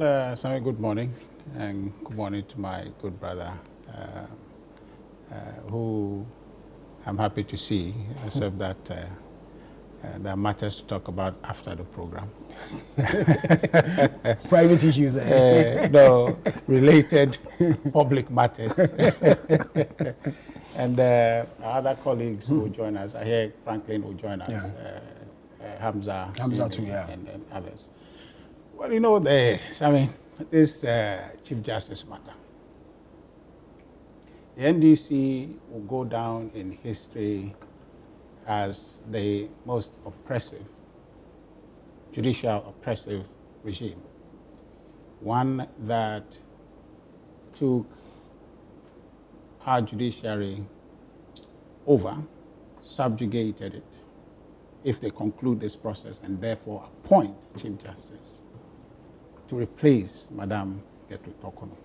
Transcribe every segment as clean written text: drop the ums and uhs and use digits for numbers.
Sammy, good morning, and good morning to my good brother, who I'm happy to see, except that there are matters to talk about after the program. Private issues. No, related public matters. And our other colleagues who will join us, I hear Franklin will join us, Hamza too, and others. Well, you know, this Chief Justice matter. The NDC will go down in history as the most oppressive, judicial oppressive regime. One that took our judiciary over, subjugated it, if they conclude this process, and therefore appoint Chief Justice to replace Madame Gertrude Torkornoo.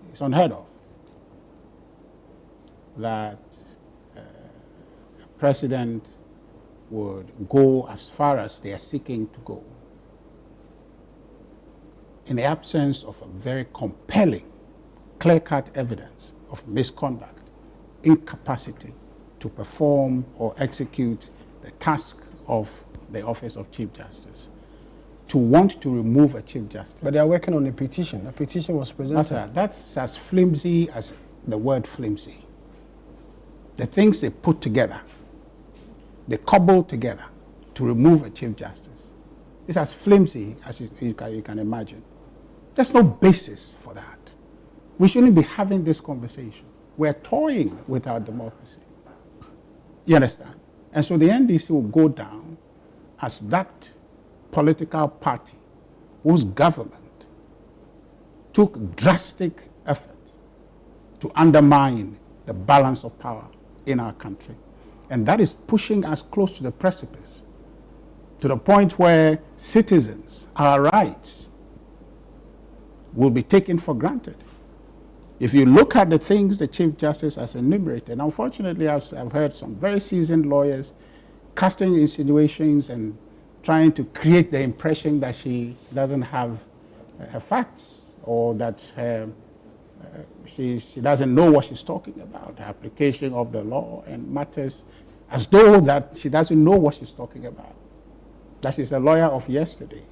It's unheard of that a president would go as far as they are seeking to go in the absence of a very compelling, clear-cut evidence of misconduct, incapacity to perform or execute the task of the office of Chief Justice, to want to remove a Chief Justice. But they are working on a petition. A petition was presented. That's as flimsy as the word flimsy. The things they put together, they cobble together to remove a Chief Justice. It's as flimsy as you can imagine. There's no basis for that. We shouldn't be having this conversation. We're toying with our democracy. You understand? And so the NDC will go down as that political party whose government took drastic effort to undermine the balance of power in our country. And that is pushing us close to the precipice, to the point where citizens, our rights, will be taken for granted. If you look at the things the Chief Justice has enumerated, unfortunately, I've heard some very seasoned lawyers casting insinuations and trying to create the impression that she doesn't have her facts, or that she doesn't know what she's talking about, the application of the law and matters, as though that she doesn't know what she's talking about, that she's a lawyer of yesterday.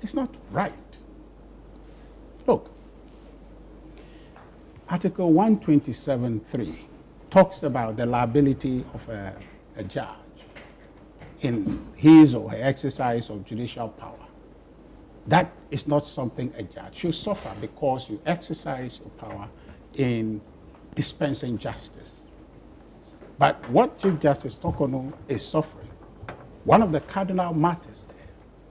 It's not right. Look, Article 127.3 talks about the liability of a judge in his or her exercise of judicial power. That is not something a judge should suffer because you exercise your power in dispensing justice. But what Chief Justice Torkornoo is suffering, one of the cardinal matters there,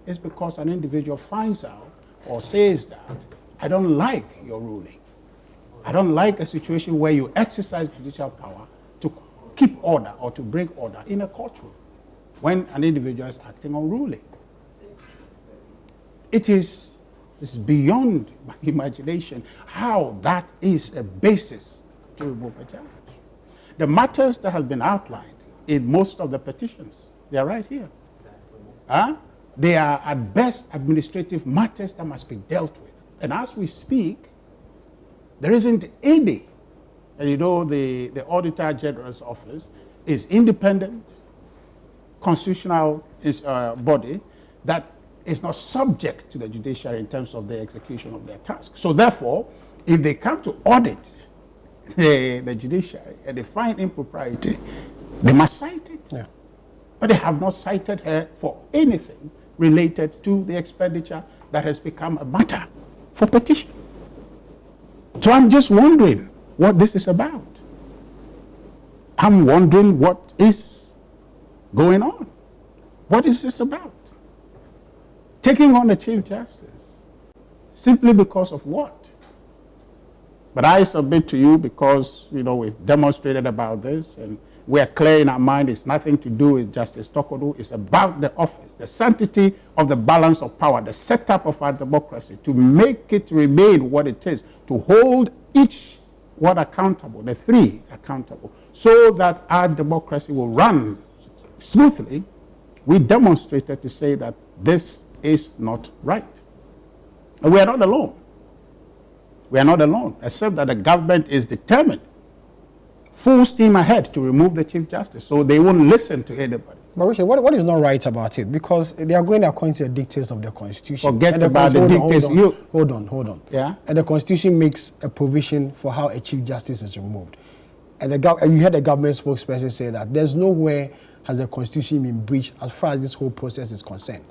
is because an individual finds out or says that, I don't like your ruling. I don't like a situation where you exercise judicial power to keep order or to bring order in a courtroom when an individual is acting unruly. It's beyond my imagination how that is a basis to remove a judge. The matters that have been outlined in most of the petitions, they are right here. They are at best administrative matters that must be dealt with. And as we speak, there isn't any, and you know the Auditor General's office is independent, constitutional body that is not subject to the judiciary in terms of the execution of their task. So therefore, if they come to audit the judiciary and they find impropriety, they must cite it. Yeah. But they have not cited her for anything related to the expenditure that has become a matter for petition. So I'm just wondering what this is about. I'm wondering what is going on. What is this about? Taking on the Chief Justice simply because of what? But I submit to you, because we've demonstrated about this and we're clear in our mind it's nothing to do with Justice Torkornoo. It's about the office, the sanctity of the balance of power, the setup of our democracy, to make it remain what it is, to hold each one accountable, the three accountable, so that our democracy will run smoothly. We demonstrated to say that this is not right. And we are not alone. We are not alone, except that the government is determined, full steam ahead, to remove the Chief Justice. So they won't listen to anybody. But Richard, what is not right about it? Because they are going according to the dictates of the Constitution. Forget about the dictates. Hold on. Yeah. And the Constitution makes a provision for how a Chief Justice is removed. And you heard the government spokesperson say that there's nowhere has the Constitution been breached as far as this whole process is concerned.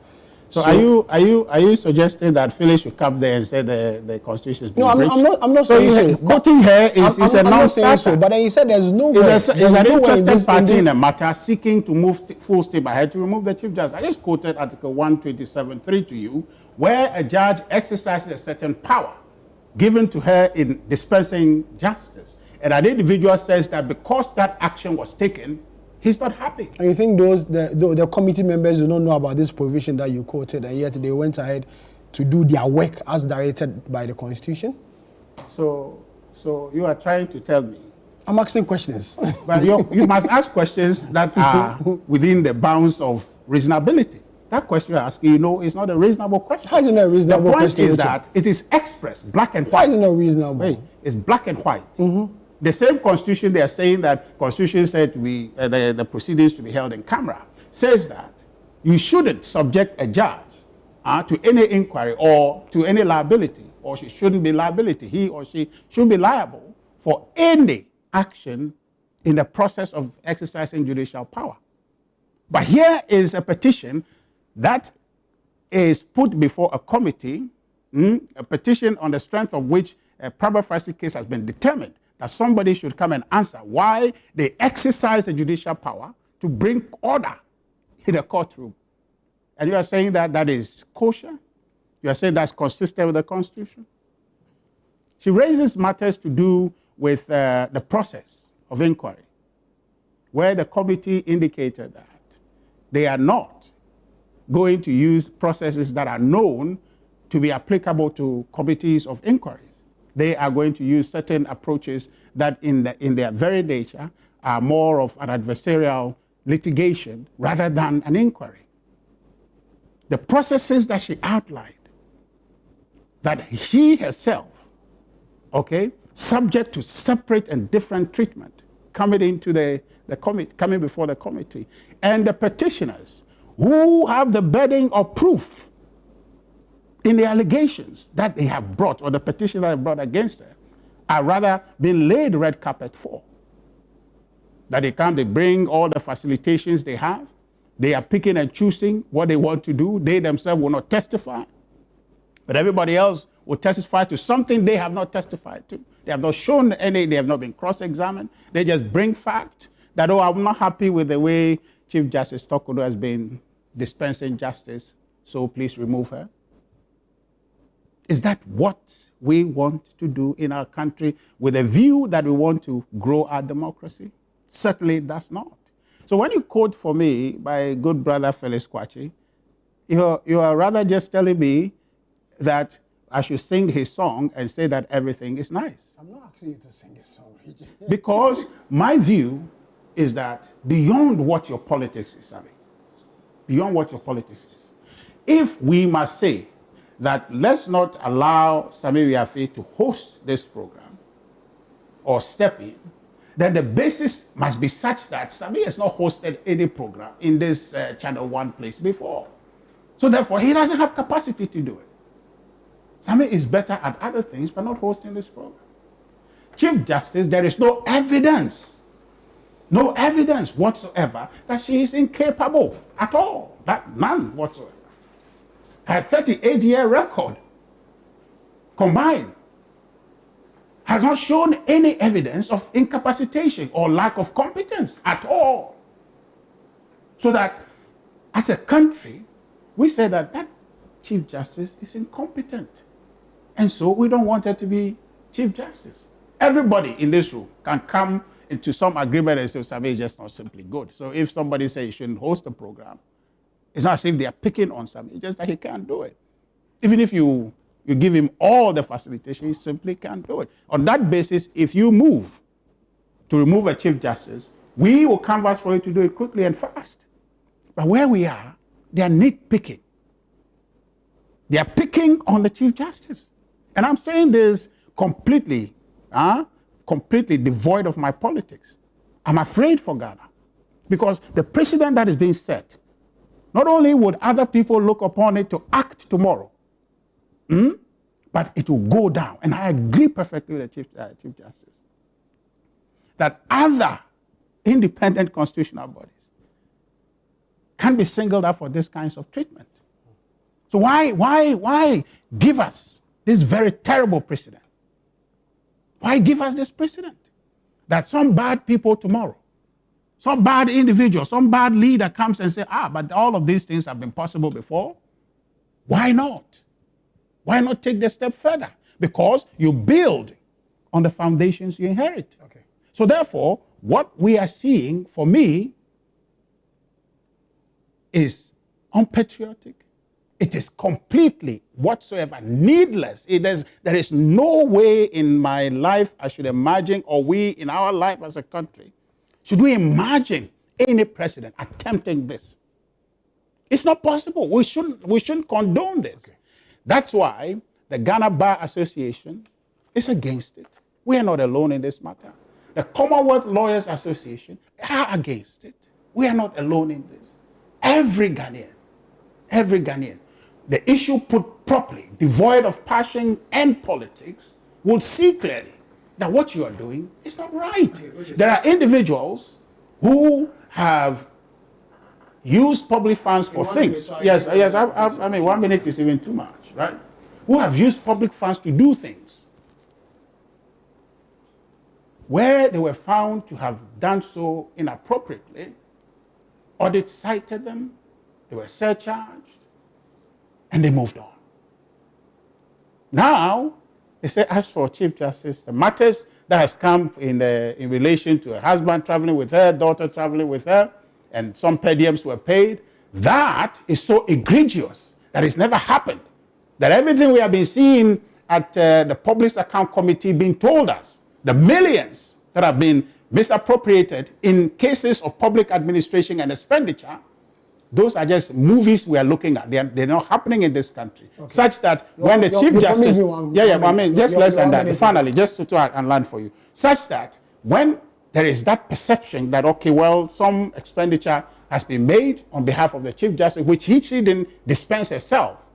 So are you suggesting that Phyllis should come there and say the Constitution is being breached? No, I'm not saying so. Quoting her is a non-starter. So, but then he said there's no way. Is an interested party in a matter seeking to move full steam ahead to remove the Chief Justice. I just quoted Article 127.3 to you, where a judge exercises a certain power given to her in dispensing justice. And an individual says that because that action was taken, he's not happy. And you think the committee members do not know about this provision that you quoted, and yet they went ahead to do their work as directed by the Constitution? So you are trying to tell me? I'm asking questions. But you must ask questions that are within the bounds of reasonability. That question you're asking, is not a reasonable question. How is it not a reasonable question? The point is that it is expressed, black and white. How is it not reasonable? Wait, it's black and white. The same Constitution they are saying that Constitution said the proceedings to be held in camera says that you shouldn't subject a judge to any inquiry or to any liability, or she shouldn't be liability. He or she should be liable for any action in the process of exercising judicial power. But here is a petition that is put before a committee, a petition on the strength of which a prima facie case has been determined that somebody should come and answer why they exercise the judicial power to bring order in the courtroom. And you are saying that that is kosher? You are saying that's consistent with the Constitution? She raises matters to do with the process of inquiry, where the committee indicated that they are not going to use processes that are known to be applicable to committees of inquiries. They are going to use certain approaches that in their very nature are more of an adversarial litigation rather than an inquiry. The processes that she outlined, that she herself, subject to separate and different treatment, coming before the committee, and the petitioners who have the burden of proof in the allegations that they have brought, or the petition that they brought against her, are rather being laid red carpet for. That they bring all the facilitations they have. They are picking and choosing what they want to do. They themselves will not testify. But everybody else will testify to something they have not testified to. They have not shown any, they have not been cross-examined. They just bring fact that, I'm not happy with the way Chief Justice Tokodo has been dispensing justice, so please remove her. Is that what we want to do in our country with a view that we want to grow our democracy? Certainly that's not. So when you quote for me my good brother Felix Kwachi, you are rather just telling me that I should sing his song and say that everything is nice. I'm not asking you to sing a song, Richard. Because my view is that beyond what your politics is, Sammy, beyond what your politics is, if we must say that let's not allow Sammy Wiafe to host this program or step in, then the basis must be such that Sammy has not hosted any program in this ChannelOne place before. So therefore, he doesn't have capacity to do it. Sammy is better at other things, but not hosting this program. Chief Justice, there is no evidence whatsoever that she is incapable at all. None whatsoever. Her 38-year record combined has not shown any evidence of incapacitation or lack of competence at all. So that as a country, we say that Chief Justice is incompetent. And so we don't want her to be Chief Justice. Everybody in this room can come into some agreement and say, Sammy is just not simply good. So if somebody says you shouldn't host the program, it's not as if they are picking on Sammy, it's just that he can't do it. Even if you give him all the facilitation, he simply can't do it. On that basis, if you move to remove a Chief Justice, we will canvass for you to do it quickly and fast. But where we are, they are nitpicking. They are picking on the Chief Justice. And I'm saying this completely devoid of my politics. I'm afraid for Ghana. Because the precedent that is being set, not only would other people look upon it to act tomorrow, but it will go down. And I agree perfectly with the Chief Justice that other independent constitutional bodies can be singled out for these kinds of treatment. So why give us this very terrible precedent? Why give us this precedent? That some bad people tomorrow, some bad individual, some bad leader comes and says, but all of these things have been possible before. Why not? Why not take the step further? Because you build on the foundations you inherit. Okay. So therefore, what we are seeing, for me, is unpatriotic. It is completely whatsoever needless. There is no way in my life I should imagine, or we in our life as a country, should we imagine any president attempting this. It's not possible. We shouldn't condone this. Okay. That's why the Ghana Bar Association is against it. We are not alone in this matter. The Commonwealth Lawyers Association are against it. We are not alone in this. Every Ghanaian, the issue put properly, devoid of passion and politics, will see clearly that what you are doing is not right. Okay, there are individuals who have used public funds for things. Yes, I mean, 1 minute is even too much, right? Who have used public funds to do things where they were found to have done so inappropriately. Audit cited them, they were surcharged, and they moved on. Now, they say, as for Chief Justice, the matters that has come in relation to her husband traveling with her, daughter traveling with her, and some per diems were paid, that is so egregious that it's never happened. That everything we have been seeing at the Public Account Committee being told us, the millions that have been misappropriated in cases of public administration and expenditure, those are just movies we are looking at. They're not happening in this country. Okay. Such that when the Chief Justice... just less than that. Finally, just to land for you. Such that when there is that perception that, okay, well, some expenditure has been made on behalf of the Chief Justice, which she didn't dispense herself,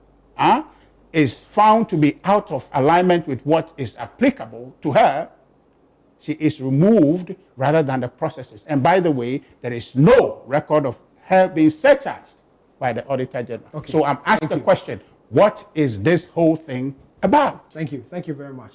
is found to be out of alignment with what is applicable to her, she is removed rather than the processes. And by the way, there is no record of her being surcharged by the Auditor General. Okay. So I'm asked the question, what is this whole thing about? Thank you. Thank you very much.